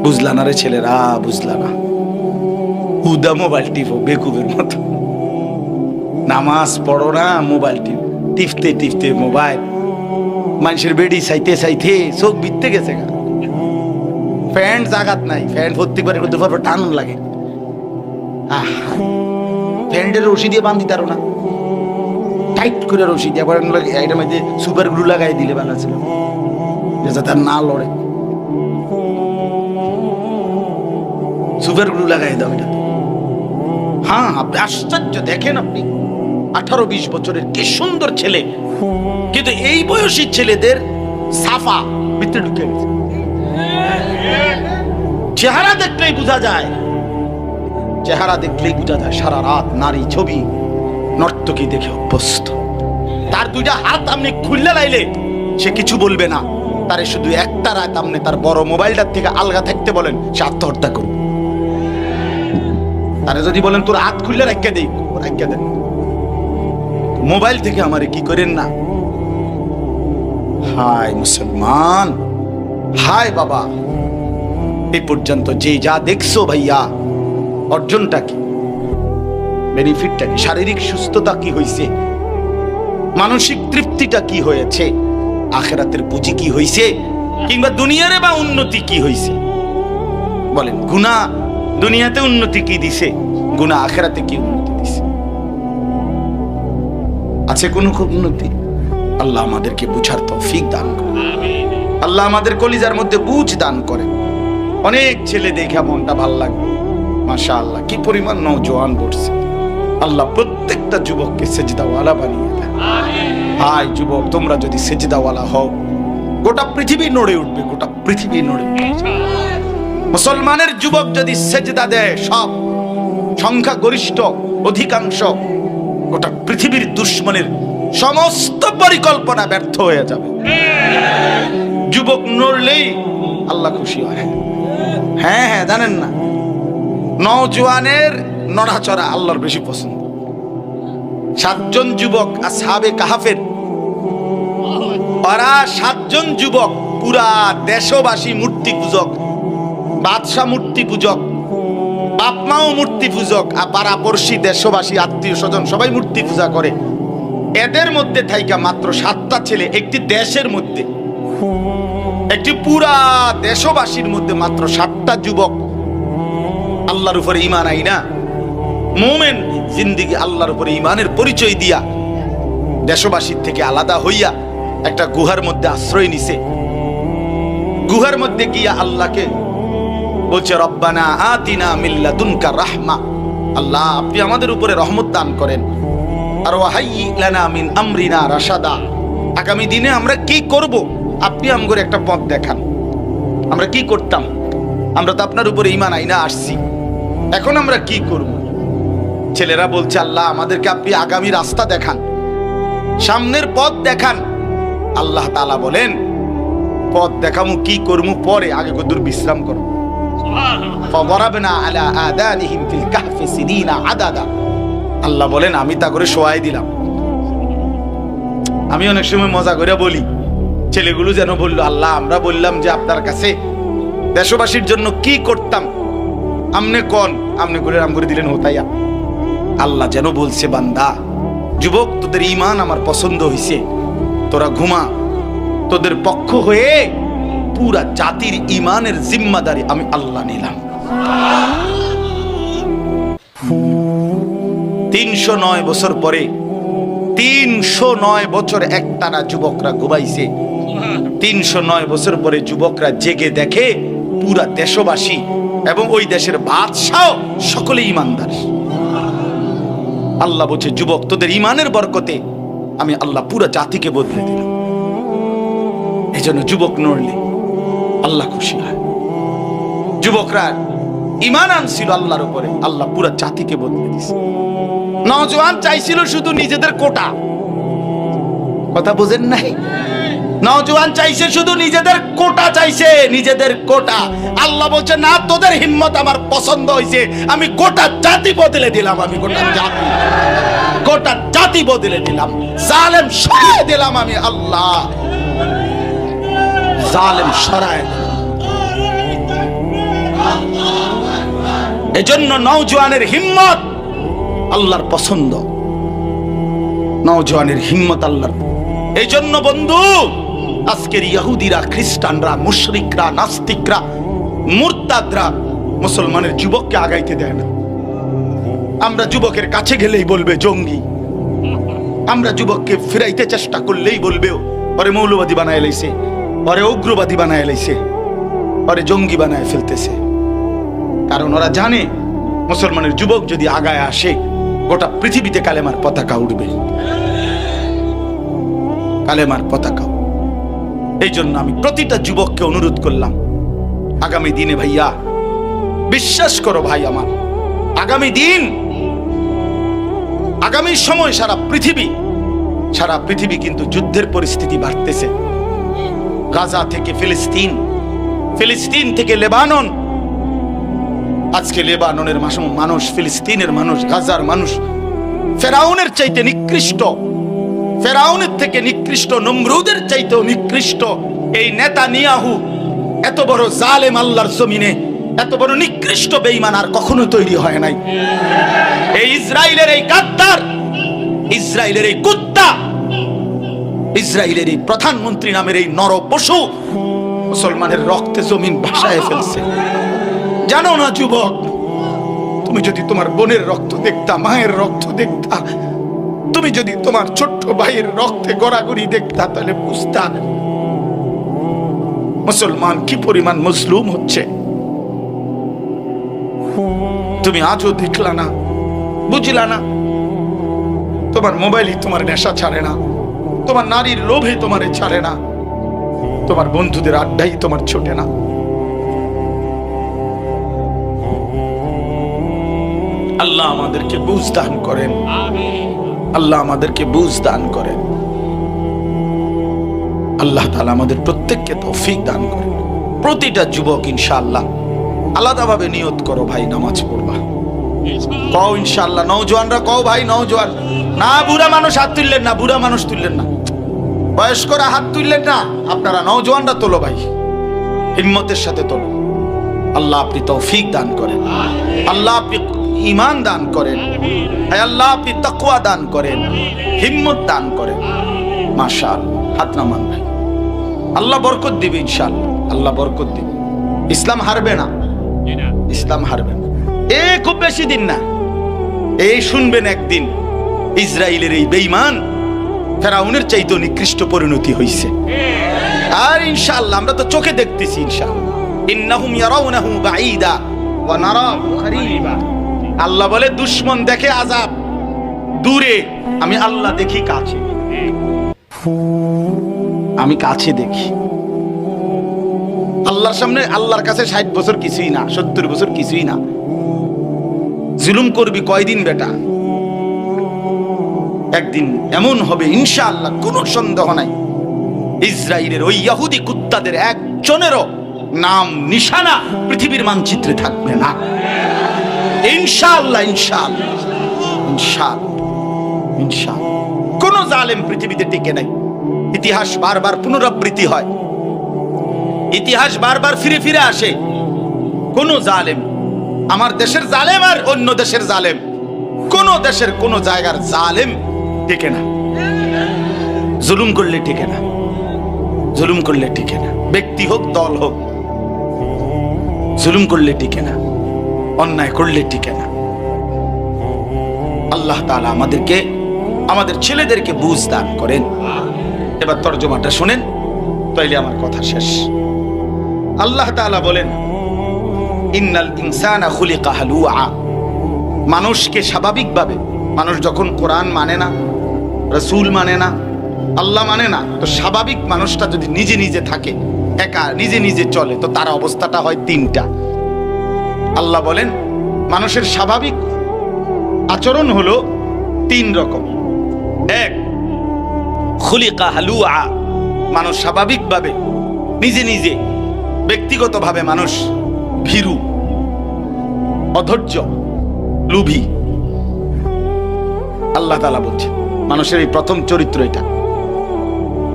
বুঝলা না রে ছেলেরা, বুঝলা না। হুদা মোবাইল টিপো বেকুবের মতো, নামাজ পড়ো না, মোবাইল টিপতে টিপতে মোবাইল, মানুষের বেডি চাইতে চাইতে চোখ বিতে গেছে। প্যান্ট জাগাত নাই, প্যান্ট ভর্তি করে করতে পারবো, টান লাগে। প্যান্টের রশি দিয়ে বাঁধি তারো না, টাইট করে রশি দিয়ে আবার এটার মধ্যে সুপার গ্লু লাগাই দিলে ভালো ছিল, যাতে আর না লড়ে। সুপার গ্লু লাগাই দাও এটা। হ্যাঁ, আপনি আশ্চর্য দেখেন, আপনি 18-20 বছরের কি সুন্দর ছেলে, কিন্তু এই বয়সী ছেলেদের সাফা ভিতরে ঢুকে গেছে। চেহারা দেখলেই বোঝা যায়, চেহারা দেখলেই বোঝা যায় সারা রাত নারী ছবি নর্তকী দেখে অভ্যস্ত। তার দুইটা হাত আপনি খুললে লাইলে সে কিছু বলবে না, তারে শুধু একটা রাত আপনি তার বড় মোবাইলটার থেকে আলগা থাকতে বলেন, সে আত্মহত্যা করবে। তারে যদি বলেন তোর হাত খুললে রাখিয়া দেই, রাখিয়া দেন, মোবাইল থেকে আমারে কি করেন না। হায় মুসলমান, হায় বাবা, এই পর্যন্ত যে যা দেখছো ভাইয়া, অর্জনটা কি, বেনিফিটটা কি, শারীরিক সুস্থতা কি হয়েছে, মানসিক তৃপ্তিটা কি হয়েছে, আখিরাতের পুঁজি কি হয়েছে, কিংবা দুনিয়ারে বা উন্নতি কি হয়েছে বলেন। গুনাহ দুনিয়াতে উন্নতি কি দিছে, গুনাহ আখিরাতে কি উন্নতি দিছে? আছে কোন উন্নতি? আল্লাহ আমাদেরকে বুঝার তৌফিক দান করে, আল্লাহ আমাদের কলিজার মধ্যে বুঝ দান করে। অনেক ছেলে দেখে মনটা ভাল লাগবে, মাশাআল্লাহ কি পরিমাণ নওজোয়ান পড়ছে। আল্লাহ প্রত্যেকটা যুবককে সেজদাওয়ালা বানিয়ে দেয়। হায় যুবক, তোমরা যদি সেজদাওয়ালা হও, গোটা পৃথিবী নড়ে উঠবে, গোটা পৃথিবী নড়ে উঠবে। মুসলমানের যুবক যদি সেজদা দেয়, সব সংখ্যা গরিষ্ঠ অধিকাংশ গোটা পৃথিবীর দুশ্মনের সমস্ত পরিকল্পনা ব্যর্থ হয়ে যাবে। যুবক নড়লেই আল্লাহ খুশি হয়। হ্যাঁ হ্যাঁ, জানেন না, নওজোয়ানের নড়াচড়া আল্লাহর বেশি পছন্দ। 7 জন যুবক আসহাবে কাহাফের, ওরা 7 জন যুবক, পুরা দেশবাসী মূর্তি পূজক, বাদশাহ মূর্তি পূজক, বাপ মাও মূর্তি পূজক, আর পাড়াপড়শি দেশবাসী আত্মীয় স্বজন সবাই মূর্তি পূজা করে। এদের মধ্যে থাইকা মাত্র 7টা ছেলে, একটি দেশের মধ্যে, একটি পুরা দেশবাসীর মধ্যে মাত্র 7টা যুবক আল্লাহর উপরে ঈমান আইনা মুমিন জিন্দেগি আল্লাহর উপরে ঈমানের পরিচয় দিয়া দেশবাসীর থেকে আলাদা হইয়া একটা গুহার মধ্যে আশ্রয় নিছে। গুহার মধ্যে গিয়া আল্লাহকে বলছে, রব্বানা আতিনা মিন লাদুনকা রাহমা, আল্লাহ আপনি আমাদের উপরে রহমত দান করেন, আর ওয়াহাইয়ি লানা মিন আমরিনা রাশাদা, আগামী দিনে আমরা কি করব আপনি আমগরে একটা পথ দেখান। আমরা কি করতাম? আমরা তো আপনার উপরে ঈমান আইনা আসছি, এখন আমরা কি করব? ছেলেরা বলছে, আল্লাহ আমাদেরকে আপনি আগামী রাস্তা দেখান, সামনের পথ দেখান। আল্লাহ তাআলা বলেন, পথ দেখামু, কি করমু পরে, আগে কদ্দুর বিশ্রাম করো। ফাদরাবনা আলা আদানিহিম ফিল কাহফি সিনিনা আদাদা, আল্লাহ বলেন আমি তা করে শোয়াই দিলাম। আমি অনেক সময় মজা করে বলি, ছেলেগুলো যেন বললো, আল্লাহ আমরা বললাম যে আপনার কাছে দেশবাসীর জন্য কি করতাম, আমনে কোন আমনে করে রাম করে দিলেন হোতাইয়া। আল্লাহ যেন বলছে, বান্দা যুবক তোদের ঈমান আমার পছন্দ হইছে, তোরা ঘুমা, তোদের পক্ষ হয়ে পুরা জাতির ঈমানের জিম্মাদারি আমি আল্লাহ নিলাম। 309 বছর পরে, 309 বছর একটানা যুবকরা ঘুমাইছে। 309 বছর পরে যুবকরা জেগে দেখে পুরা দেশবাসী এবং ওই দেশের বাদশাহ সকলে ঈমানদার। আল্লাহ বলছে, যুবক তোদের ঈমানের বরকতে আমি আল্লাহ পুরা জাতিকে বদলে দিলাম। এই জন্য যুবক নড়লে আল্লাহ খুশি হয়। যুবকরা ঈমান আনছিল আল্লাহর উপরে, আল্লাহ পুরা জাতিকে বদলে দিয়েছে। নওজোয়ান চাইছিল শুধু নিজেদের কোটা, কথা বুঝেন নাই? নওজোয়ান চাইছে শুধু নিজেদের কোটা, চাইছে নিজেদের কোটা। আল্লাহ বলছে, না, তোদের হিম্মত আমার পছন্দ হয়েছে, আমি গোটা জাতি বদলে দিলাম, আমি গোটা জাতি বদলে দিলাম, জালেম সরায় দিলাম, আমি আল্লাহ জালেম সরায় দিলাম। এজন্য নওজোয়ানের হিম্মত আল্লাহর পছন্দ, নওজোয়ানের হিম্মত আল্লাহর। এই জন্য বন্ধু, আজকের ইহুদিরা, খ্রিস্টানরা, মুশরিকরা, নাস্তিকরা, মুরতাদরা মুসলমানের যুবককে আগাইতে দেয় না। আমরা যুবকের কাছে গেলেই বলবে জঙ্গি, আমরা যুবককে ফিরাইতে চেষ্টা করলেই বলবে ওরে মৌলবাদী বানায় লাইছে, ওরে উগ্রবাদী বানায় লাইছে, ওরে জঙ্গি বানায় ফেলতেছে। কারণ ওরা জানে মুসলমানের যুবক যদি আগায় আসে গোটা পৃথিবীতে কালেমার পতাকা উঠবে, কালেমার পতাকা। এই জন্য আমি প্রতিটা যুবককে অনুরোধ করলাম, আগামী দিনে ভাইয়া বিশ্বাস করো ভাই আমার, আগামী দিন, আগামী সময় সারা পৃথিবী কিন্তু যুদ্ধের পরিস্থিতি বাড়তেছে। গাজা থেকে ফিলিস্তিন, ফিলিস্তিন থেকে লেবানন। আজকে লেবাননের মানুষ, ফিলিস্তিনের মানুষ, গাজার মানুষ ফেরাউনের চাইতে নিকৃষ্ট, ফেরাউনের থেকে নিকৃষ্ট, নমরুদের চাইতেও নিকৃষ্ট এই নেতানিয়াহু এত বড় জালেম আল্লাহর জমিনে, এত বড় নিকৃষ্ট বেঈমান আর কখনো তৈরি হয় নাই। এই ইসরায়েলের এই গাদ্দার, ইসরায়েলের এই কুত্তা, ইসরায়েলের এই প্রধানমন্ত্রী নামের এই নর পশু মুসলমানের রক্তে জমিন ভাসায় ফেলছে। জানো না যুবক, তুমি যদি তোমার বোনের রক্ত দেখতা, মায়ের রক্ত দেখতা, তুমি যদি তোমার ছোট্ট ভাইয়ের রক্তে গড়াগড়ি দেখতা, তাহলে বুঝতা মুসলমান কি পরিমাণ মজলুম হচ্ছে। তুমি আজও দেখলা না, বুঝলা না। তোমার মোবাইলই তোমার নেশা ছাড়ে না, তোমার নারীর লোভে তোমারে ছাড়ে না, তোমার বন্ধুদের আড্ডাই তোমার ছোটে না। আল্লাহ আমাদেরকে বুঝ দান করেন, আল্লাহ আমাদেরকে বুঝ দান করেন, আল্লাহ তাআলা আমাদের প্রত্যেককে তৌফিক দান করেন। প্রতিটা যুবক ইনশাআল্লাহ আলাদাভাবে নিয়ত করো ভাই, নামাজ পড়বা। কও ইনশাআল্লাহ, নওজোয়ানরা কও ভাই, নওজোয়ান না, বুড়া মানুষ হাত তুললেন না, বুড়া মানুষ তুললেন না, বয়স্করা হাত তুললেন না, আপনারা নওজোয়ানরা তোলো ভাই, হিম্মতের সাথে তোলো। আল্লাহ আপনি তৌফিক দান করেন, আল্লাহ আপনি ঈমান দান করেন, আল্লাহ আপনি তাকওয়া দান করেন, হিম্মত দান করেন। মাশাআল্লাহ, হাত নামান ভাই, আল্লাহ বরকত দিবে ইনশাআল্লাহ, আল্লাহ বরকত দিবে। ইসলাম হারবে না, ইসলাম হারবে না। খুব বেশি দিন না, এই শুনবেন একদিন ইসরায়েলের এই বেঈমান ফেরাউনের চাইতেও নিকৃষ্ট পরিণতি হইছে। আর ইনশাআল্লাহ আমরা তো চোখে দেখতেছি, ইনশাআল্লাহ ইন্নাহুম ইয়ারাউনাহু বাঈদা ওয়া নারাহু করিবা। আল্লাহ বলে দুশমন দেখে আযাব দূরে, আমি আল্লাহ দেখি কাছে, আমি কাছে দেখি। আল্লাহর সামনে, আল্লাহর কাছে 60 বছর কিছুই না, 70 বছর কিছুই না। জুলুম করবি কয়দিন বেটা, একদিন এমন হবে ইনশাআল্লাহ, কোনো সন্দেহ নাই। ইসরায়েলের ওই ইহুদি কুত্তাদের একজনেরও নাম নিশানা পৃথিবীর মানচিত্রে থাকবে না ইনশাআল্লাহ, ইনশাআল্লাহ, ইনশাআল্লাহ, ইনশাআল্লাহ। কোন জালেম পৃথিবীতে টিকে নাই। ইতিহাস বারবার পুনরাবৃত্তি হয়, ইতিহাস বারবার ফিরে ফিরে আসে। কোন জালেম, আমার দেশের জালেম আর অন্য দেশের জালেম, কোন দেশের কোন জায়গার জালেম টিকে না। জুলুম করলে টিকে না, জুলুম করলে টিকে না। ব্যক্তি হোক, দল হোক, জুলুম করলে টিকে না, অন্যায় করলে টিকে না। আল্লাহ তাআলা আমাদেরকে, আমাদের ছেলেদেরকে বুঝ দান করেন। এবার তরজমাটা শুনেন, তাইলে আমার কথা শেষ। আল্লাহ তাআলা বলেন, ইন্নাল ইনসানা খুলিকা হালুআ। মানুষকে স্বাভাবিকভাবে, মানুষ যখন কোরআন মানে না, রাসূল মানে না, আল্লাহ মানে না, তো স্বাভাবিক মানুষটা যদি নিজে নিজে থাকে, একা নিজে নিজে চলে, তো তার অবস্থাটা হয় তিনটা। আল্লাহ বলেন মানুষের স্বাভাবিক আচরণ হলো 3 রকম। এক, খুলিকা হালুআ, মানুষ স্বাভাবিকভাবে নিজে নিজে ব্যক্তিগতভাবে মানুষ ভীরু, অধৈর্য, লোভী। আল্লাহ তাআলা বলছেন মানুষের এই প্রথম চরিত্র এটা।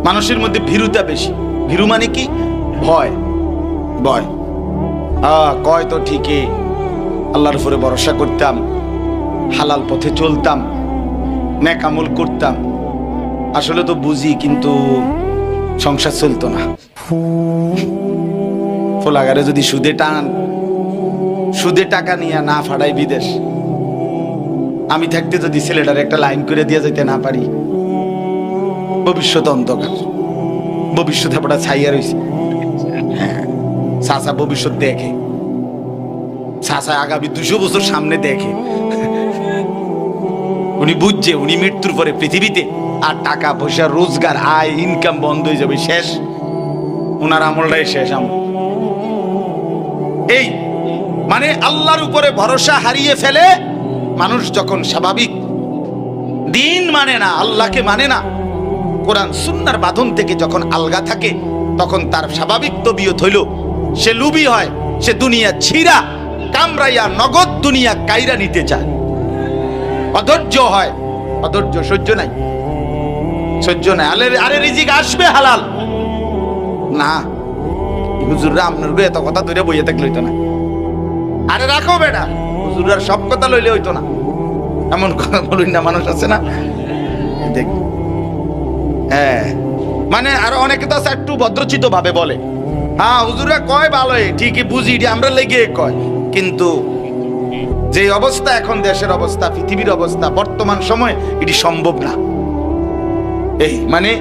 মানুষের মধ্যে ভীরুতা বেশি। ভীরু মানে কি? ভয়, ভয়। কয় তো ঠিকই, আল্লাহর উপরে ভরসা করতাম, হালাল পথে চলতাম, নেক আমল করতাম। আসলে তো বুঝি, কিন্তু সংসার চলতো না। ফোলাগারে যদি সুদে টাকা নিয়ে না ফাড়াই বিদেশ, আমি থাকতে যদি ছেলেটার একটা লাইন করে দিয়ে যেতে না পারি, ভবিষ্যৎ অন্ধকার। ভবিষ্যৎ আপনারা ছাইয়া রয়েছে। হ্যাঁ, চাচা ভবিষ্যৎ দেখে, চাচা আগামী 200 বছর সামনে দেখে। উনি বুঝছে উনি মৃত্যুর পরে পৃথিবীতে আর টাকা পয়সা রোজগার আয় ইনকাম বন্ধ হয়ে যাবে, শেষ। ওনার আমলটাই শেষ আমল। এই মানে আল্লাহর উপরে ভরসা হারিয়ে ফেলে মানুষ যখন স্বাভাবিক দিন মানে না, আল্লাহকে মানে না, কোরআন সুন্নাহর বাঁধন থেকে যখন আলগা থাকে, তখন তার স্বাভাবিক তবিয়ত হইল সে লুবি হয়, সে দুনিয়া ছিঁড়া কামড়াইয়া নগদ দুনিয়া কাইরা নিতে চায়। অধৈর্য হয়, অধৈর্য, সহ্য নাই, সহ্য নাই। আরে রিজিক আসবে হালাল না, হুজুররা আপনার এত কথা ধরে বইয়ে থাকলে হইতো না। আরে রাখো বেটা, হুজুররা সব কথা লইলে হইতো না। এমন কথা বলুন না, মানুষ আছে না দেখ। হ্যাঁ, মানে আরো অনেকে তো একটু ভদ্রচিত ভাবে বলে, হ্যাঁ হুজুররা কয় ভালোই, ঠিকই বুঝি, আমরা লেগে কয়, কিন্তু যে অবস্থা এখন দেশের অবস্থা, পৃথিবীর অবস্থা, বর্তমান সময় এটি সম্ভব না। এই মানে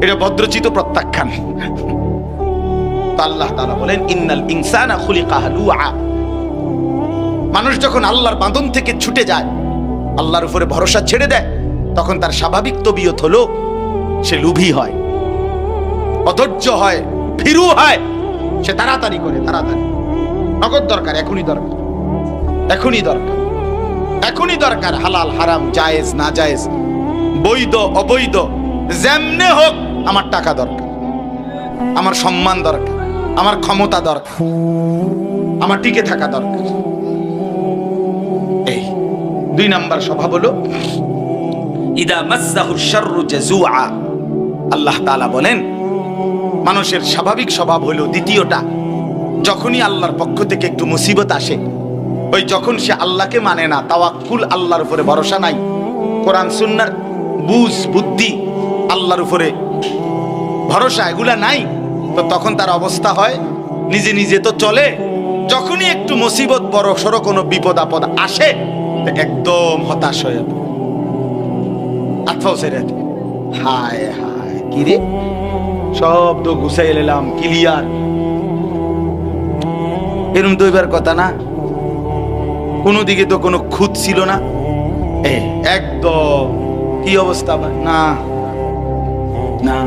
এটা ভদ্রচিত প্রত্যাখ্যান। আল্লাহ তাআলা বলেন, ইন্নাল ইনসানা খুলিকা হালুআ। মানুষ যখন আল্লাহর বাঁধন থেকে ছুটে যায়, আল্লাহর উপরে ভরসা ছেড়ে দেয়, তখন তার স্বাভাবিক তবিয়ত হলো সে লুভী হয়, অধৈর্য হয়, ভীরু হয়, সে তাড়াতাড়ি করে, তাড়াতাড়ি নগদ দরকার, এখনই দরকার, এখনই দরকার, এখনই দরকার। হালাল হারাম, জায়েজ না জায়েজ, বৈধ অবৈধ, যেমনে হোক আমার টাকা দরকার, আমার সম্মান দরকার, আমার ক্ষমতা দরকার, আমার টিকে থাকা দরকার। এই 2 নাম্বার স্বভাব হলো ইদা মাসসাহু শাররু জাযুআ। আল্লাহ তাআলা বলেন মানুষের স্বাভাবিক স্বভাব হলো দ্বিতীয়টা, যখনই আল্লাহর পক্ষ থেকে একটু মুসিবত আসে, ওই যখন সে আল্লাহকে মানে না, তাওয়াক্কুল, আল্লাহর উপরে ভরসা নাই, কোরআন সুন্নাহর বুঝ বুদ্ধি, আল্লাহর উপরে ভরসা এগুলা নাই, তো তখন তার অবস্থা হয় নিজে নিজে তো চলে, যখনই একটু মুসিবত, বড় সড়ো কোনো বিপদ আপদ আসে, একদম হতাশ হয়ে যাবে, আতফাও ছেড়ে দেয়। হায় হায়, কি রে, সব তো গুছাই এলাম, ক্লিয়ার, এরম তো এবার কথা না, কোনো দিকে তো কোনো খুঁত ছিল না, একদম কি অবস্থা ভাই, না না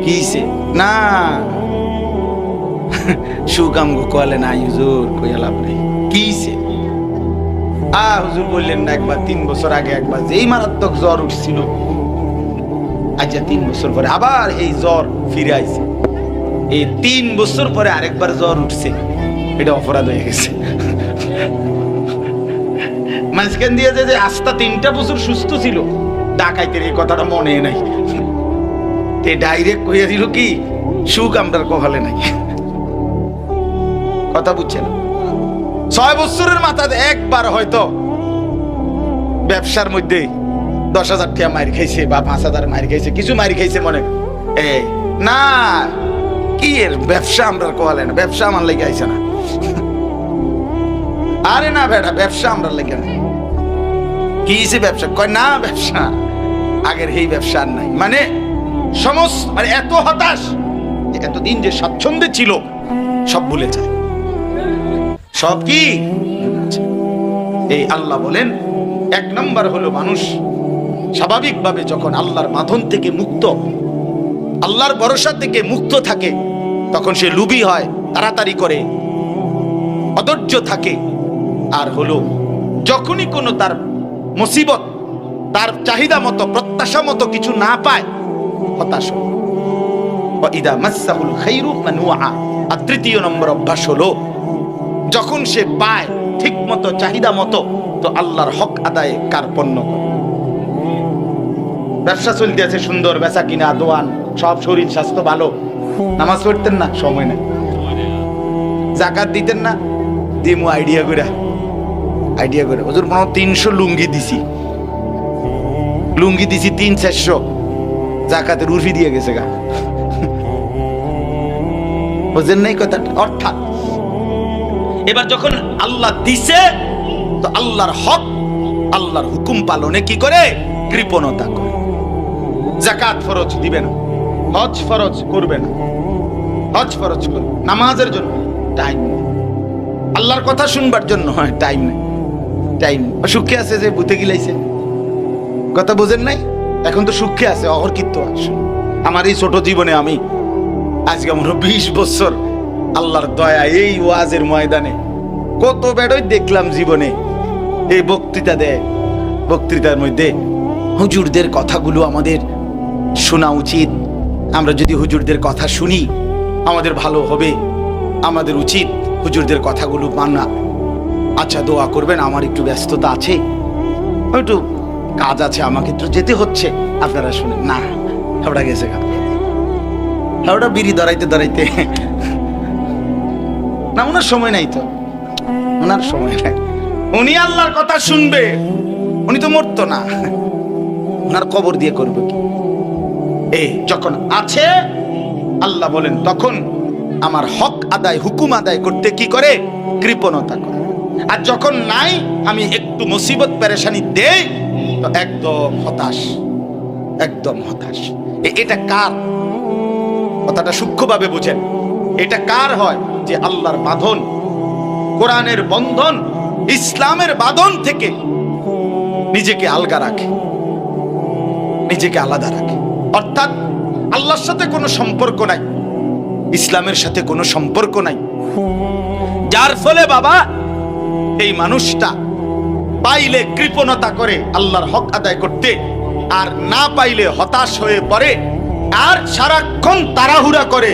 কিছে না, সুকাম কোয়ালে না হুজুর, কইয়া লাভ নেই, কিছে হুজুর বললেন না একবার 3 বছর আগে একবার যেই মারাত্মক জ্বর উঠছিল, আচ্ছা 3 বছর পরে আবার এই জ্বর ফিরে আইছে, এই 3 বছর পরে আরেকবার জ্বর উঠছে, এটা অপরাধ হয়ে গেছে। মাঝখান দিয়ে যে আস্তা 3টা বছর সুস্থ ছিল, ডাকাইতের এই কথাটা মনে নাই, তে ডাইরেক্ট কইয়া দিল কি সুখ আমরার কপালে নাই। কথা বুঝছেন? 6 বছরের মাথায় একবার হয়তো ব্যবসার মধ্যে 10,000 টাকা মার খাইছে বা 5,000 মার খাইছে, কিছু মার খাইছে মনে, এই না কি এর ব্যবসা আমরার কপালে না, ব্যবসা আমার লেগে আইছে না। আরে না বেটা, ব্যবসা আমরা লেগে না, কি ব্যবসা, কয় না ব্যবসা আগের এই ব্যবসা আর নাই, মানে সমস্ত, মানে এত হতাশ, এতদিন যে স্বাচ্ছন্দ্যে ছিল সব ভুলে যায়, সব কি। এই আল্লাহ বলেন 1 নম্বর হলো মানুষ স্বাভাবিকভাবে যখন আল্লাহর বাঁধন থেকে মুক্ত, আল্লাহর ভরসা থেকে মুক্ত থাকে, তখন সে লুবি হয়, তাড়াতাড়ি করে, অধৈর্য থাকে, আর হলো যখনই কোনো তার মুসিবত, তার চাহিদা মতো, প্রত্যাশা মতো কিছু না পায়, হতাশ হয়। ইদা মাসসাহুল খাইরু মানুআ। আর 3য় নম্বর অভ্যাস হলো যখন সে পায় ঠিক মতো, চাহিদা মতো, তো আল্লাহর হক আদায়ে কার্পণ্য করে। ব্যবসা চলতে আছে সুন্দর, বেচা কিনা, দোয়ান, সব, শরীর স্বাস্থ্য ভালো, নামাজ পড়তেন না, সময় নেই, যাকাত দিতেন না, দিমু আইডিয়া করে হুজুর মনে 300 লুঙ্গি দিছি 300-400 জাকাতের উর্ফি দিয়ে গেছে গা। বুঝেন নাই কথাটা? অর্থাৎ এবার যখন আল্লাহ দিছে তো আল্লাহর হক আল্লাহর হুকুম পালনে কি করে? কৃপণতা করে। যাকাত ফরজ দিবে না, হজ ফরজ করবে না, হজ ফরজ করবে নামাজের জন্য টাইম নেই, আল্লাহর কথা শুনবার জন্য হয় টাইম নেই, সুখে আছে যে বুতে গিলাইছে, কথা বোঝেন নাই? এখন তো সুখে আছে, অহরকিত আছে। আমার এই ছোট জীবনে আমি আজকে আমার 20 বছর আল্লাহর দয়া এই ওয়াজের ময়দানে কত বেড়ই দেখলাম জীবনে। এই বক্তৃতার মধ্যে হুজুরদের কথাগুলো আমাদের শোনা উচিত। আমরা যদি হুজুরদের কথা শুনি আমাদের ভালো হবে, আমাদের উচিত হুজুরদের কথাগুলো মানা। আচ্ছা দোয়া করবেন, আমার একটু ব্যস্ততা আছে, একটু কাজ আছে, আমাকে একটু যেতে হচ্ছে, আপনারা শুনেন না। হাওড়া গেছে গা, হাওড়া বিড়ি দাঁড়াইতে না, ওনার সময় নাই তো, ওনার সময় নাই। উনি আল্লাহর কথা শুনবে, উনি তো মরতো না, ওনার কবর দিয়ে করবে কি? যখন আছে আল্লাহ বলেন তখন আমার হক আদায় হুকুম আদায় করতে কি করে? কৃপণতা করে। আর যখন নাই আমি একটু মুসিবত পেরেশানি দেই তো একদম হতাশ। এটা কার? কথাটা সূক্ষ্মভাবে বুঝেন। এটা কার হয়? যে আল্লাহর বাঁধন, কোরআনের বন্ধন, ইসলামের বাঁধন থেকে নিজেকে আলগা রাখে, নিজেকে আলাদা রাখে। অর্থাৎ আল্লাহর সাথে কোনো সম্পর্ক নাই, ইসলামের সাথে কোনো সম্পর্ক নাই, যার ফলে বাবা এই মানুষটা পাইলে কৃপণতা করে আল্লাহর হক আদায় করতে, আর না পাইলে হতাশ হয়ে পড়ে, আর সারাক্ষণ তাড়াহুড়া করে,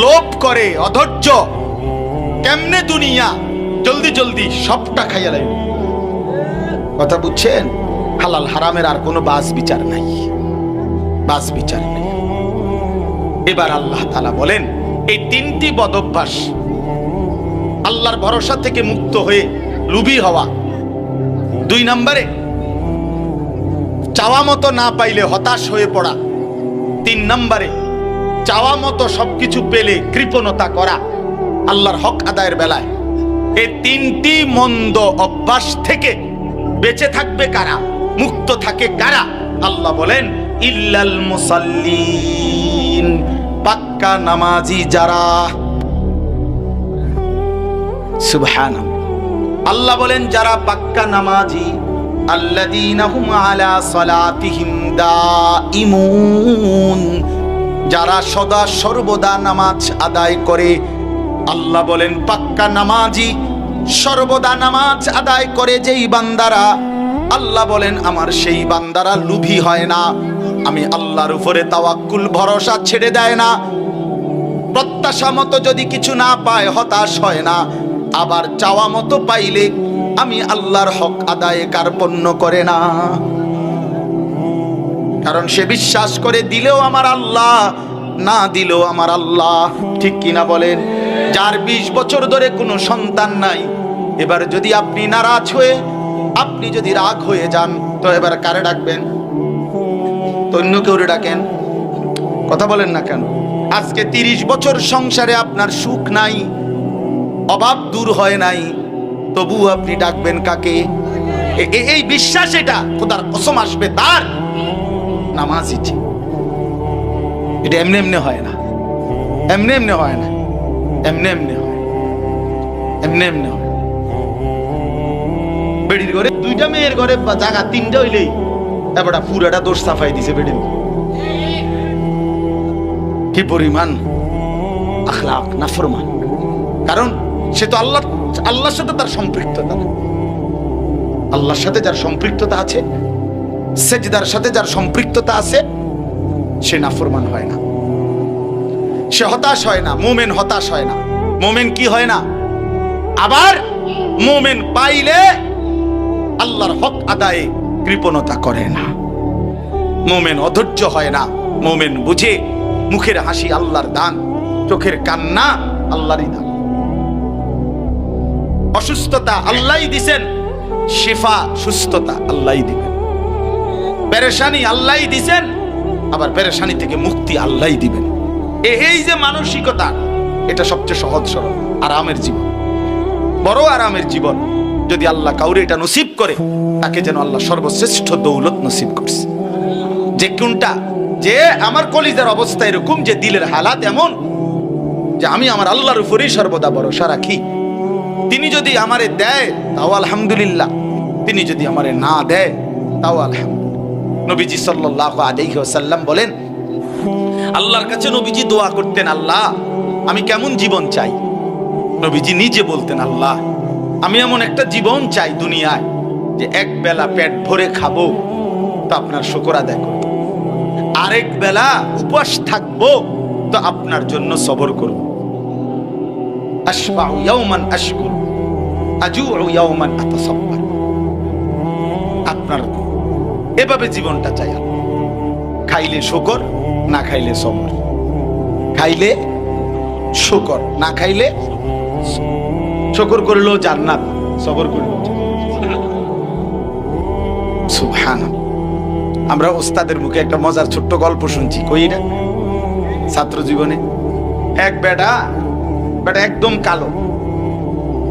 লোভ করে, অধৈর্য, কেমনে দুনিয়া জলদি সবটা খাইয়া লাগবে। কথা বুঝছেন? হালাল হারামের আর কোনো বাস বিচার নাই। এবার আল্লাহ তাআলা বলেন এই 3টি বদঅভ্যাস, আল্লাহর ভরসা থেকে মুক্ত হয়ে লুভী হওয়া, 2 নম্বরে চাওয়া মতো না পাইলে হতাশ হয়ে পড়া, 3 নম্বরে চাওয়া মতো সবকিছু পেলে কৃপণতা করা আল্লাহর হক আদায়ের বেলায়। এই 3টি মন্দ অভ্যাস থেকে বেঁচে থাকবে কারা? মুক্ত থাকে কারা? আল্লাহ বলেন ইল্লাল মুসাল্লিন, পাক্কা নামাজি যারা। সুবহানাল্লাহ। আল্লাহ বলেন যারা পাক্কা নামাজি, আল্লাযীনা হুম আলা সালাতিহিম দাঈমুন, যারা সদা সর্বদা নামাজ আদায় করে। আল্লাহ বলেন পাক্কা নামাজি, সর্বদা নামাজ আদায় করে যেই বান্দারা, আল্লাহ বলেন আমার সেই বান্দারা লোভী হয় না, আমি আল্লাহর উপরে তাওয়াক্কুল ভরসা ছেড়ে দেয় না, প্রত্যাশা মতো যদি কিছু না পায় হতাশ হয় না, আবার চাওয়া মতো পাইলে আমি আল্লাহর হক আদায়ে কার্পণ্য করে না। কারণ সে বিশ্বাস করে দিলেও আমার আল্লাহ, না দিলেও আমার আল্লাহ। ঠিক কিনা বলেন? যার 20 বছর ধরে কোনো সন্তান নাই, এবার যদি আপনি নারাজ হয়ে, আপনি যদি রাগ হয়ে যান, তো এবার কারে ডাকবেন? তো অন্য কেউ ডাকেন। কথা বলেন না কেন? আজকে 30 বছর সংসারে আপনার সুখ নাই, অভাব দূর হয় নাই, তবু আপনি ডাকবেন কাকে? এই বিশ্বাস, এটা খোদার কসম আসবে তার নামাজি। এটা এমনি হয় না, এমনি হয়। বেড়ির ঘরে 2টা মেয়ের ঘরে জায়গা 3টা হইলেই এবার পুরাটা দোষ সাফাই দিছে বেড়ির। কি পরিমাণ আখলাক নাফরমান! কারণ সে তো আল্লাহর সাথে তার সম্পৃক্ততা, আল্লাহর সাথে যার সম্পৃক্ততা আছে, সেজদার সাথে যার সম্পৃক্ততা আছে, সে নাফরমান হয় না, সে হতাশ হয় না। মুমিন হতাশ হয় না। মুমিন কি হয় না? আবার মুমিন পাইলে আল্লাহর হক আদায়ে কৃপণতা করে না, মুমিন অধৈর্য হয় না। মুমিন বুঝে মুখের হাসি আল্লাহর দান, চোখের কান্না আল্লাহরই দান। অসুস্থতা আল্লাহই দিবেন, শিফা সুস্থতা আল্লাহই দিবেন। পেরেশানি আল্লাহই দিবেন, আবার পেরেশানি থেকে মুক্তি আল্লাহই দিবেন। এই যে মানসিকতা, এটা সবচেয়ে সহজ সরল আরামের জীবন, বড় আরামের জীবন। যদি আল্লাহ কাউরে এটা নসিব করে, তাকে যেন আল্লাহ সর্বশ্রেষ্ঠ দৌলত নসিব করছে। যে কোনটা, যে আমার কলিজার অবস্থা এরকম, যে দিলের হালাত এমন যে আমি আমার আল্লাহর উপরেই সর্বদা ভরসা রাখি। তিনি যদি আমারে দেয় তাও আলহামদুলিল্লাহ, তিনি যদি আমারে না দেয় তাও আলহামদুলিল্লাহ। নবীজি সাল্লাল্লাহু আলাইহি ওয়াসাল্লাম বলেন, আল্লাহর কাছে নবীজি দোয়া করতেন, আল্লাহ আমি কেমন জীবন চাই। নবীজি নিজে বলতেন, আল্লাহ আমি এমন একটা জীবন চাই দুনিয়ায়, যে এক বেলা পেট ভরে খাবো তো আপনার শুকর আদায় করব, আরেক বেলা উপবাস থাকবো তো আপনার জন্য সবর করব। আশবাউ ইয়াওমান আশকুর, আজুউ ইয়াওমান আতাসাব্বার। আপনার এভাবে জীবনটা চাই। খাইলে শুকর, না খাইলে সবর। খাইলে শুকর, না খাইলে শুকর করলেও জান্নাত, সবর করলেও সুবহানাল্লাহ। আমরা ওস্তাদের মুখে একটা মজার ছোট্ট গল্প শুনছি, কইরা ছাত্র জীবনে। এক বেটা একদম কালো,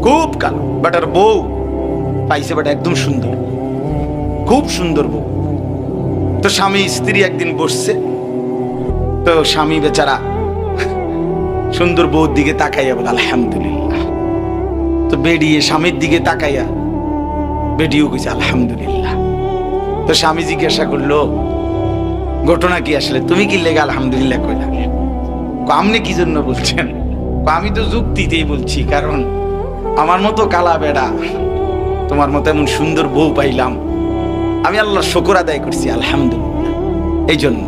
খুব কালো। বেটার বউ পাইছে, বেটা একদম সুন্দর, খুব সুন্দর বউ। তো স্বামী স্ত্রী একদিন বসছে, তো স্বামী বেচারা সুন্দর বউর দিকে তাকাইয়া বলে আলহামদুলিল্লাহ। তো বেরিয়ে স্বামীর দিকে তাকাইয়া বেরিয়েও কইছে আলহামদুলিল্লাহ। তো স্বামী জিজ্ঞাসা করলো, ঘটনা কি আসলে, তুমি কি লেগে আলহামদুলিল্লাহ কইলা? আপনি কি জন্য বলছেন? আমি তো যুক্তিতেই বলছি, কারণ আমার মতো কালা বেড়া, তোমার মতো এমন সুন্দর বউ পাইলাম, আমি আল্লাহর শুকর আদায় করছি আলহামদুলিল্লাহ। এই জন্য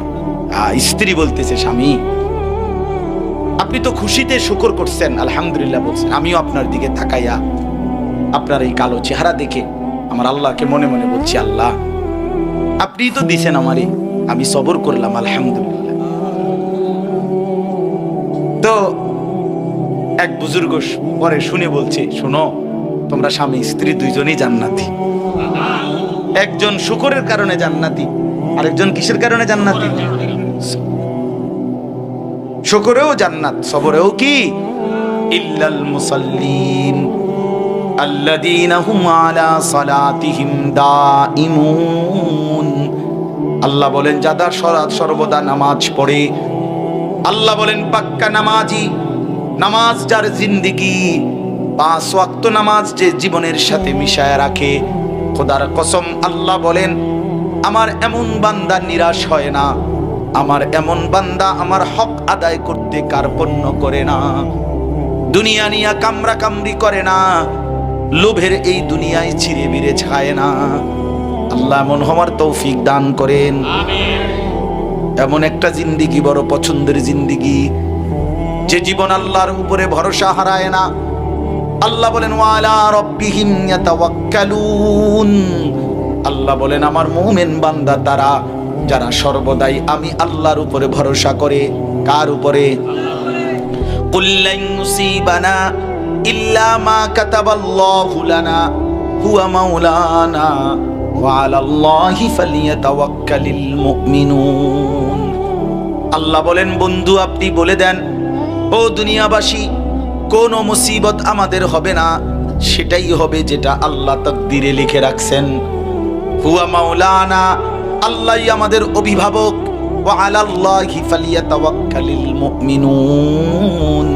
স্ত্রী বলতেছে, স্বামী আপনি তো খুশিতে শুকর করছেন, আলহামদুলিল্লাহ বলছেন, আমিও আপনার দিকে তাকাইয়া আপনার এই কালো চেহারা দেখে আমার আল্লাহকে মনে মনে বলছি, আল্লাহ আপনি তো দিছেন আমারে, আমি সবর করলাম আলহামদুলিল্লাহ। তো এক বুজুর্গ পরে শুনে বলছে, শোনো তোমরা স্বামী স্ত্রী দুইজনই জান্নাতি। একজন শুকরের কারণে জান্নাতি, আরেকজন কিসের কারণে জান্নাতি? শুকরেও জান্নাত, সবরেও কি? ইল্লাল মুসাল্লিন আল্লাযীনা হুম আলা সালাতিহিম দাঈমুন। আল্লাহ বলেন যারা সর্বদা নামাজ পড়ে, আল্লাহ বলেন পাক্কা নামাজি, নামাজ যার জিন্দেগি, 5 ওয়াক্ত নামাজ যে জীবনের সাথে মিশায় রাখে, খোদার কসম আল্লাহ বলেন আমার এমন বান্দা নিরাশ হয় না, আমার এমন বান্দা আমার হক আদায় করতে কার্পণ্য করে না, দুনিয়া নিয়া কামরা কামরি করে না, লোভের এই দুনিয়ায় ছিঁড়ে বিড়ে খায় না। আল্লাহ এমন হওয়ার তৌফিক দান করেন। এমন একটা জিন্দেগি বড় পছন্দের জিন্দেগি, যে জীবন আল্লাহর উপরে ভরসা হারায় না। আল্লাহ বলেন ওয়ালা রাব্বিহিম ইয়াতাওয়াক্কালুন। আল্লাহ বলেন আমার মুমিন বান্দা তারা যারা সর্বদাই আমি আল্লাহর উপরে ভরসা করে। কার উপরে? কুল লান ইউসিবানা ইল্লা মা কাতাবাল্লাহু লানা হুয়া মাওলানা ওয়া আলাল্লাহি ফালিয়াতাওয়াক্কালিল মুমিনুন। আল্লাহ বলেন বন্ধু আপনি বলে দেন, ও দুনিয়াবাসী, কোন মুসিবত আমাদের হবে না, সেটাই হবে যেটা আল্লাহ তাকদীরে লিখে রাখছেন। হুয়া মাওলানা, আল্লাহই আমাদের অভিভাবক। ওয়া আলাল্লাহি ফালিয়াতাওয়াক্কালিল মুমিনুন।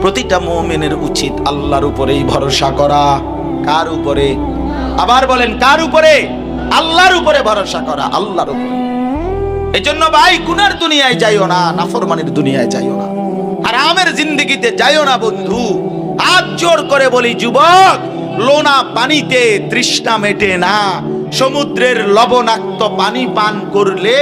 প্রতিটা মুমিনের উচিত আল্লাহর উপরেই ভরসা করা। কার উপরে? আবার বলেন কার উপরে? আল্লাহর উপরে ভরসা করা, আল্লাহর উপরে। এজন্য ভাই গুনার দুনিয়ায় যাইও না, নাফরমানির দুনিয়ায় যাইও না, হারামের জিন্দেগিতে যাইও না বন্ধু। হাত জোর করে বলি যুবক, লোনা পানিতে তৃষ্ণা মেটে না, সমুদ্রের লবণাক্ত পানি পান করলে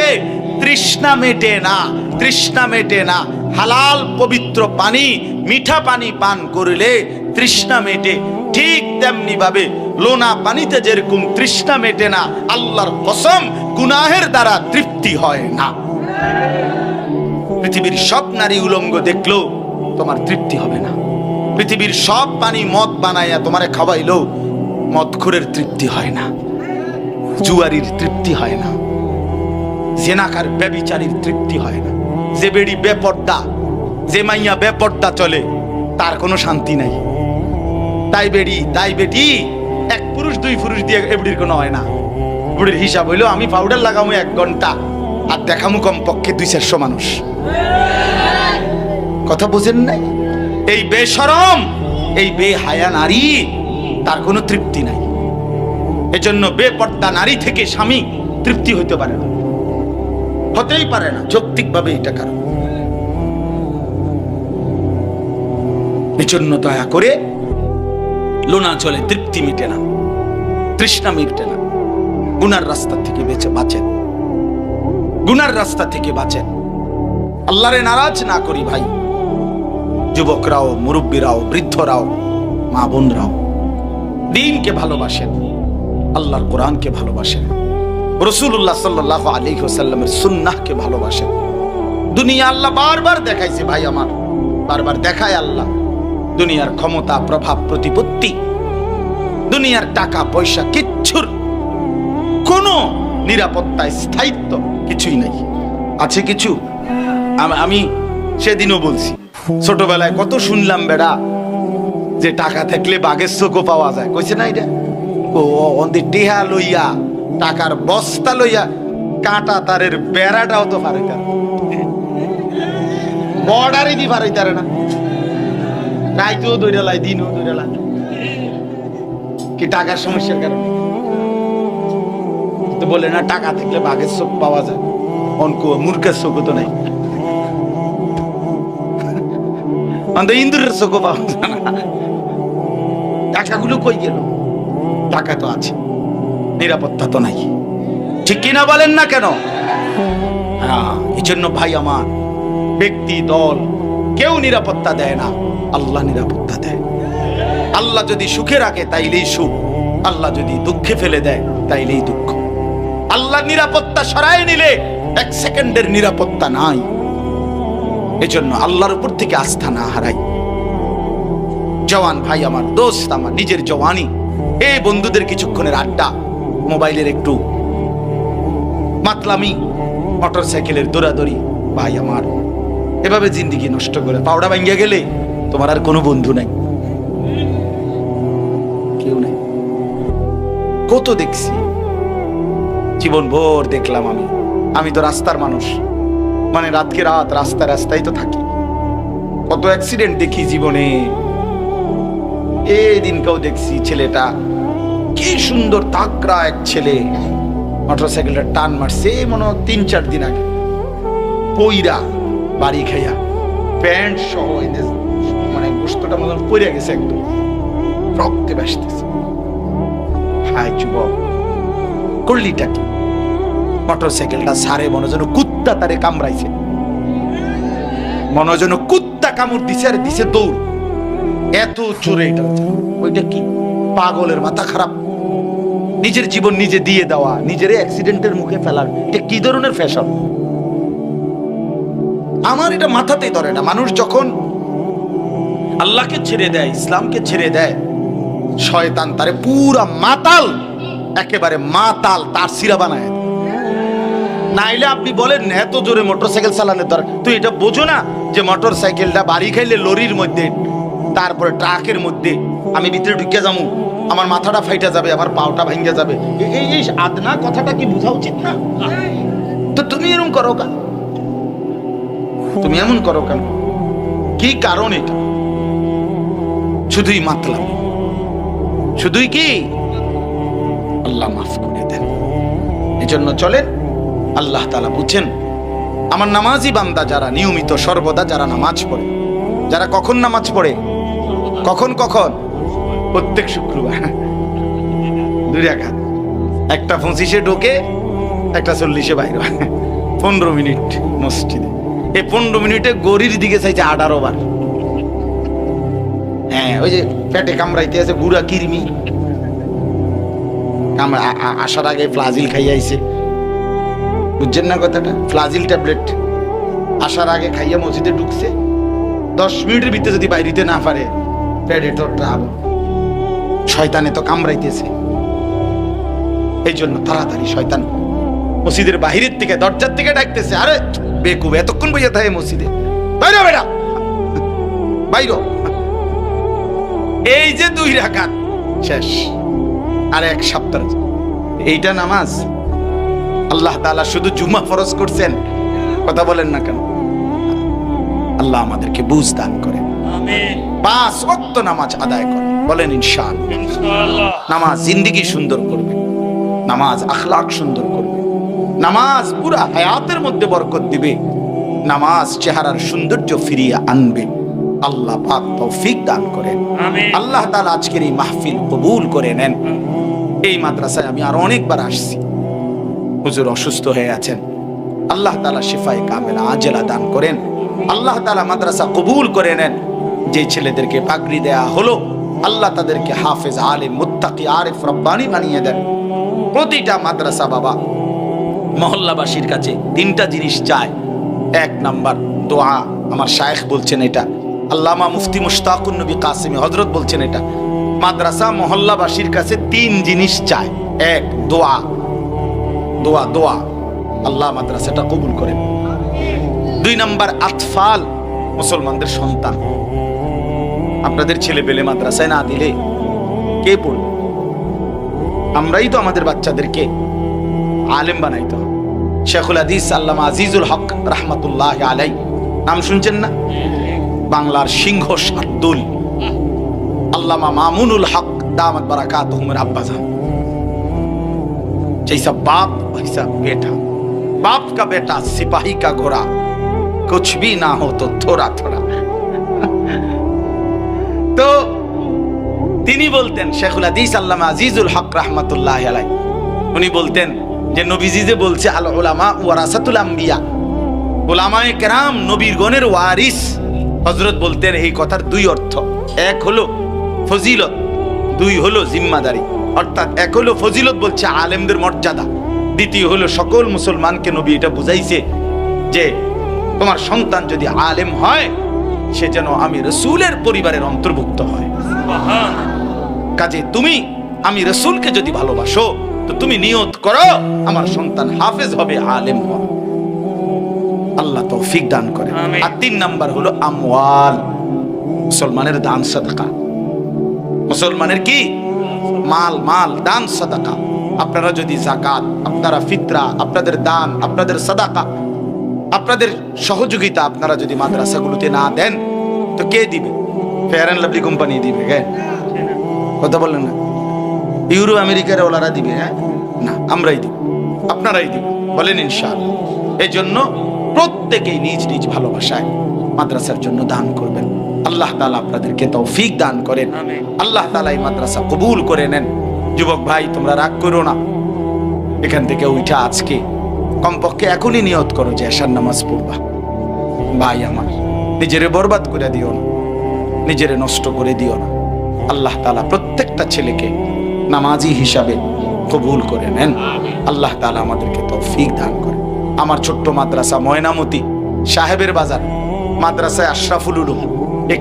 তৃষ্ণা মেটে না, তৃষ্ণা মেটে না। হালাল পবিত্র পানি, মিঠা পানি পান করলে তৃষ্ণা মেটে। ঠিক তেমনি ভাবে লোনা পানিতে যেরকম তৃষ্ণা মেটে না, আল্লাহর কসম গুনাহের দ্বারা তৃপ্তি হয় না। পৃথিবীর সব নারী উলঙ্গ দেখলেও তোমার তৃপ্তি হবে না। পৃথিবীর সব পানি মদ বানাইয়া তোমারে খাওয়াইলেও মদখোরের তৃপ্তি হয় না, জুয়ারির তৃপ্তি হয় না, জেনাকার ব্যভিচারীর তৃপ্তি হয় না। যে বেড়ি বেপর্দা, যে মাইয়া বেপর্দা চলে, তার কোনো শান্তি নাই। তাই বেড়ি তাই বেটি এক পুরুষ দুই পুরুষ দিয়ে এবড়ির কোনো হয় না। বুড়ির হিসাব হইলো আমি পাউডার লাগামু 1 ঘন্টা আর দেখামু কমপক্ষে 200-400 মানুষ। কথা বুঝেন নাই? এই বেশরম, এই বেহায়া নারী, তার কোনো তৃপ্তি নাই। এজন্য বেপর্দা নারী থেকে স্বামী তৃপ্তি হইতে পারে না, হতেই পারে না, যৌক্তিকভাবে এটা কারণ। এজন্য দয়া করে লোনা চলে তৃপ্তি মিটে না, তৃষ্ণা মিটে না। গুনার রাস্তা থেকে বাঁচেন, গুনার রাস্তা থেকে বাঁচেন। আল্লাহরে নারাজ না করি ভাই। যুবকরাও, মুরব্বীরাও, বৃদ্ধরাও, মা বোনরাও দ্বীনকে ভালোবাসেন, আল্লাহর কোরআনকে ভালোবাসেন, রাসূলুল্লাহ সাল্লাল্লাহু আলাইহি ওয়াসাল্লামের সুন্নাহকে ভালোবাসেন। দুনিয়া আল্লাহ বারবার দেখাইছে ভাই আমার, বারবার দেখায় আল্লাহ। দুনিয়ার ক্ষমতা, প্রভাব, প্রতিপত্তি, দুনিয়ার টাকা পয়সা, কিচ্ছুর কোনো নিরাপত্তা, স্থায়িত্ব কিছুই নাই। আছে কিছু? আমি সেদিনও বলছি, ছোটবেলায় কত শুনলাম বেড়া যে টাকা থাকলে বাঘের চোখও পাওয়া যায়। কইছে না এটা? ও অন্দি টিহা লইয়া, টাকার বস্তা লইয়া কাঁটা তারের বেড়াটাও তো পারে, বর্ডারই দি পারে তারে না। রাইতেও দৌড়ে লাই, দিনও দৌড়ে লাই, কি টাকার সমস্যার কারণে? তো বলে না টাকা থাকলে বাঘের চোখ পাওয়া যায়, অঙ্ক মূর্খের চোখও তো নাই, ইন্দুরের চোখও পাওয়া যায় না। টাকাগুলো কই গেল? টাকা তো আছে, নিরাপত্তা তো নাই। ঠিক কিনা বলেন না কেন? হ্যাঁ, এই জন্য ভাই আমার, ব্যক্তি দল কেউ নিরাপত্তা দেয় না, আল্লাহ নিরাপত্তা দেয়। আল্লাহ যদি সুখে রাখে তাইলেই সুখ, আল্লাহ যদি দুঃখে ফেলে দেয় তাইলেই দুঃখ। আল্লাহ নিরাপত্তা সরাই নিলে 1 সেকেন্ডের নিরাপত্তা নাই। এজন্য আল্লাহর উপর থেকে আস্থা না হারাই। জওয়ান ভাই আমার, দোস্ত আমার, নিজের জওয়ানি, এই বন্ধুদের কিছুক্ষণের আড্ডা, মোবাইলের একটু মাতলামি, মোটরসাইকেলের দৌড়াদৌড়ি, ভাই আমার, এভাবে জিন্দেগি নষ্ট করে পাউডা ভাঙ্গিয়া গেলে তোমার আর কোনো বন্ধু নাই, কেউ নাই। কত দেখছি, জীবন ভোর দেখলাম। আমি তো রাস্তার মানুষ, মানে রাতকে রাত রাস্তায় তো থাকি। কত অ্যাক্সিডেন্ট দেখি জীবনে। এই দিনকেও দেখছি, ছেলেটা কি সুন্দর তাকড়া এক ছেলে, মোটরসাইকেলটা টান মারছে মনে হয় 3-4 দিন আগে, পইরা বাড়ি খাইয়া প্যান্ট সহ মানে গোস্তটা মনে পড়ে গেছে, একদম রক্তে ভাসতেছে। হাই যুবক, করলিটা কি? মোটরসাইকেলটা সারে মনে যেন কুত্তা তারে কামড়াইছে, মনে যেন কুত্তা কামড় দিছে, আর দিছে দৌড়। এত জোরে এটা, ওইটা কি? পাগলের মাথা খারাপ। নিজের জীবন নিজে দিয়ে দেওয়া, নিজের অ্যাক্সিডেন্টের মুখে ফেলার, এটা কি ধরনের ফ্যাশন? আমার এটা মাথাতেই ধরে না। মানুষ যখন আল্লাহকে ছেড়ে দেয়, ইসলামকে ছেড়ে দেয়, শয়তান তারে পুরা মাতাল, একেবারে মাতাল তার সিরা বানায়। নাইলে আপনি বলেন এত জোরে মোটরসাইকেল চালানোর দরকার? তুই এটা বোঝো না যে মোটরসাইকেলটা বাড়ি খাইলে লরির মধ্যে, তারপরে ট্রাকের মধ্যে আমি ভিতরে ঢুকে যাবো, আমার মাথাটা ফাইটা যাবে, আমার পাওটা ভাঙ্গা যাবে। এই আদনা কথাটা কি বোঝা উচিত না? তো তুমি এরকম করো কেন? তুমি এমন করো কেন? কি কারণ এটা? শুধুই মাতলাম, শুধুই কি? আল্লাহ মাফ করে দেন। এজন্য চলেন, আল্লাহ তাআলা বুঝছেন আমার নামাজি বান্দা যারা নিয়মিত সর্বদা যারা নামাজ পড়ে, যারা কখন নামাজ পড়ে, কখন প্রত্যেক শুক্রবার 2 রাকাত, একটা 25-এ ঢোকে, একটা 40-এ বাইরে, 15 মিনিট মসজিদে। এই 15 মিনিটে গড়ির দিকে চাইছে 18 বার। হ্যাঁ, ওই যে পেটে কামড়াইতে আছে বুড়া কিরমি, আসার আগে ফ্লাজিল খাইয়া আইছে, বুঝছেন না কথাটা? ফ্লাজিল ট্যাবলেট আসার আগে খাইয়া মসজিদে ঢুকছে, 10 মিনিটের ভিতরে যদি বাইরিতে না পারে প্রেডেটরটা আবার শয়তানে তো কামড়াইতেছে, এই জন্য তাড়াতাড়ি শয়তান মসজিদের বাহিরের থেকে দরজার থেকে ডাকতেছে, আরে বেকুব এতক্ষণ বইয়া থাকে মসজিদে, বাইরে বেড়া বাইর। এই যে 2 রাকাত শেষ, আর 1 সপ্তাহ। এইটা নামাজ? আল্লাহ তাআলা শুধু জুমা ফরজ করছেন, কথা বলেন না কেন? আল্লাহ আমাদেরকে বুঝ দান করেন, আমিন। 5 ওয়াক্ত নামাজ আদায় করেন, বলেন ইনশাআল্লাহ। নামাজ জিন্দেগি সুন্দর করবে, নামাজ আখলাক সুন্দর করবে, নামাজ পুরা হায়াতের মধ্যে বরকত দিবে, নামাজ চেহারার সৌন্দর্য ফিরিয়ে আনবে। আল্লাহ পাক তৌফিক দান করেন, আমিন। আল্লাহ তাআলা আজকের এই মাহফিল কবুল করে নেন। এই মাদ্রাসায় আমি আর অনেকবার আসছি, হুজুর অসুস্থ হয়ে আছেন, আল্লাহ তাআলা শিফায়ে কামেলা আজেলা দান করেন। আল্লাহ তাআলা মাদ্রাসা কবুল করে নেন। যে ছেলেদেরকে পাগড়ি দেয়া হলো, আল্লাহ তাদেরকে হাফেজ, আলিম, মুত্তাকি, আরিফ, রব্বানি বানিয়ে দেন। প্রতিটা মাদ্রাসা বাবা মহল্লাবাসীর কাছে 3টা জিনিস চায়। 1 নাম্বার দোয়া, আমার শায়েখ বলছেন এটা, আল্লামা মুফতি মুশতাকুন নবী কাসেমি হযরত বলছেন এটা। মাদ্রাসা মহল্লাবাসীর কাছে 3 জিনিস চায়। 1 দোয়া, দোয়া দোয়া, আল্লাহ মাদ্রাসাটা কবুল করেন। 2 নাম্বার আতফাল, মুসলমানদের সন্তান। আপনাদের ছেলে পেলে মাদ্রাসায় না দিলে কে পড়বে? আমরাই তো আমাদের বাচ্চাদেরকে আলেম বানাইতে হবে। শেখুল হাদিস আল্লামা আজিজুল হক রাহমাতুল্লাহ আলাই, নাম শুনছেন না? বাংলার সিংহ শার্দুল, আল্লামা মামুনুল হক দামাত বারাকাতুহুমের আব্বাজান। जैसा बाप वैसा बेटा, बाप का बेटा सिपाही का घोड़ा, कुछ भी ना हो तो थोड़ा थोड़ा। তো তিনি বলতেন, শেখুল হাদিস আল্লামা আজিজুল হক রাহমাতুল্লাহ আলাই, উনি বলতেন যে নবীজি যে বলছে আল উলামা ওয়ারাসাতুল আম্বিয়া, উলামায়ে কেরাম নবীর গণের ওয়ারিস। হযরত বলতেন এই কথার 2 অর্থ, 1 হলো ফজিলত, 2 হলো জিম্মাদারি। অর্থাৎ 1 হলো ফজিলত, বলছে আলেমদের মর্যাদা, 2 হলো সকল মুসলমানকে নবী এটা বুঝাইছে যে তোমার সন্তান যদি আলেম হয় সে যেন আমি রাসূলের পরিবারের অন্তর্ভুক্ত হয়। কাজে তুমি আমি রাসূলকে যদি ভালোবাসো তো তুমি নিয়ত করো আমার সন্তান হাফেজ হবে, আলেম হবে। আল্লাহ তৌফিক দান করেন। আর 3 নাম্বার হলো আমওয়াল, মুসলমানের দান সাদকা। মুসলমানের কি? মাল, মাল দান সাদাকা। আপনারা যদি যাকাত, আপনারা ফিতরা, আপনাদের দান, আপনাদের সাদাকা, আপনাদের সহযোগিতা আপনারা যদি মাদ্রাসাগুলোতে না দেন তো কে দিবে? ফেয়ার অ্যান্ড লাভলি কোম্পানি দিবে? কথা বললেন না? ইউরো আমেরিকার ওলারা দিবে? হ্যাঁ না, আমরাই দিব, আপনারাই দিব, বলেন ইনশাআল্লাহ। এই জন্য প্রত্যেকেই নিজ নিজ ভালোবাসায় মাদ্রাসার জন্য দান করবেন। আল্লাহ তাআলা আপনাদেরকে তৌফিক দান করেন, আল্লাহ তাআলা এই মাদ্রাসা কবুল করে নেন। যুবক ভাই তোমরা রাগ করো না, এখান থেকে উঠা আজকে কমপক্ষে এখনই নিয়ত করো যে এশার নামাজ পড়বা। ভাই আমার, নিজেরে বরবাদ করে দিও না, নিজেরে নষ্ট করে দিও না। আল্লাহ তাআলা প্রত্যেকটা ছেলেকে নামাজি হিসাবে কবুল করে নেন। আল্লাহ তাআলা আমাদেরকে তৌফিক দান করেন। আমার ছোট্ট মাদ্রাসা ময়নামতি সাহেবের বাজার মাদ্রাসায় আশরাফুল উলুম,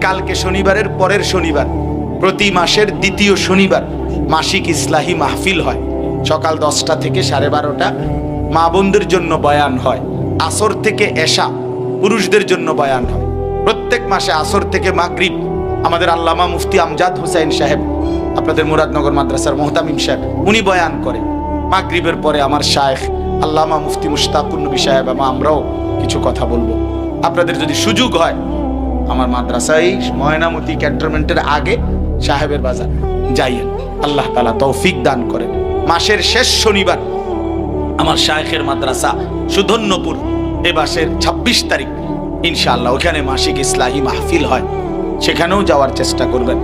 কালকে শনিবারের পরের শনিবার, প্রতি মাসের 2য় শনিবার মাসিক ইসলাহি মাহফিল হয়। সকাল 10টা থেকে 12:30 মা বোনদের জন্য বয়ান হয়। আসর থেকে এশা পুরুষদের জন্য বয়ান হয়। প্রত্যেক মাসে আসর থেকে মাগরিব আমাদের আল্লামা মুফতি আমজাদ হুসাইন সাহেব, আপনাদের মুরাদনগর মাদ্রাসার মুহতামিম সাহেব, উনি বয়ান করে। মাগরিবের পরে আমার শায়েখ আল্লামা মুফতি মুশতাকুন নবী সাহেব আমরাও কিছু কথা বলবো। আপনাদের যদি সুযোগ হয় আমার মাদ্রাসায় ময়নামতি ক্যান্টনমেন্টের আগে সাহেবের বাজার যাইয়েন, আল্লাহ তাআলা তৌফিক দান করেন। মাসের শেষ শনিবার আমার শায়েখের মাদ্রাসা সুধন্যপুর, এ মাসের 26 তারিখ ইনশাআল্লাহ ওখানে মাসিক ইসলাহি মাহফিল হয়, সেখানেও যাওয়ার চেষ্টা করবেন।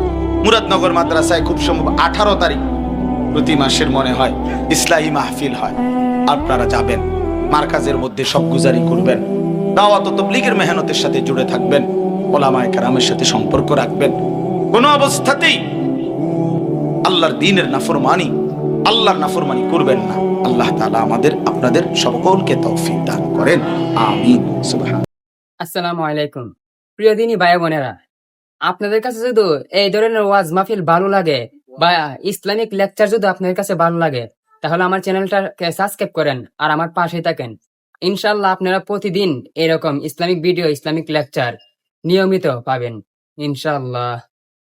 মুরাদনগর মাদ্রাসায় খুব সম্ভব 18 তারিখ প্রতি মাসের মনে হয় ইসলাহি মাহফিল হয়, আপনারা যাবেন। মার্কাজের মধ্যে সব গুজারি করবেন, দাওয়াত ও তাবলীগের মেহনতের সাথে জুড়ে থাকবেন, ওলামায়ে কেরামের সাথে সম্পর্ক রাখবেন। কোনো অবস্থাতেই আল্লাহর দ্বীনের নাফরমানি, আল্লাহর নাফরমানি করবেন না। আল্লাহ তাআলা আমাদের আপনাদের সকলকে তৌফিক দান করেন, আমিন। সুবহান। আসসালামু আলাইকুম প্রিয় দিনী ভাই বোনেরা, আপনাদের কাছে যদি এই ধরনের ওয়াজ মাহফিল ভালো লাগে বা ইসলামিক লেকচার যদি আপনাদের কাছে ভালো লাগে, তাহলে আমার চ্যানেলটাকে সাবস্ক্রাইব করেন আর আমার পাশে থাকেন। ইনশাল্লাহ আপনারা প্রতিদিন এরকম ইসলামিক ভিডিও, ইসলামিক লেকচার নিয়মিত পাবেন ইনশাল্লাহ।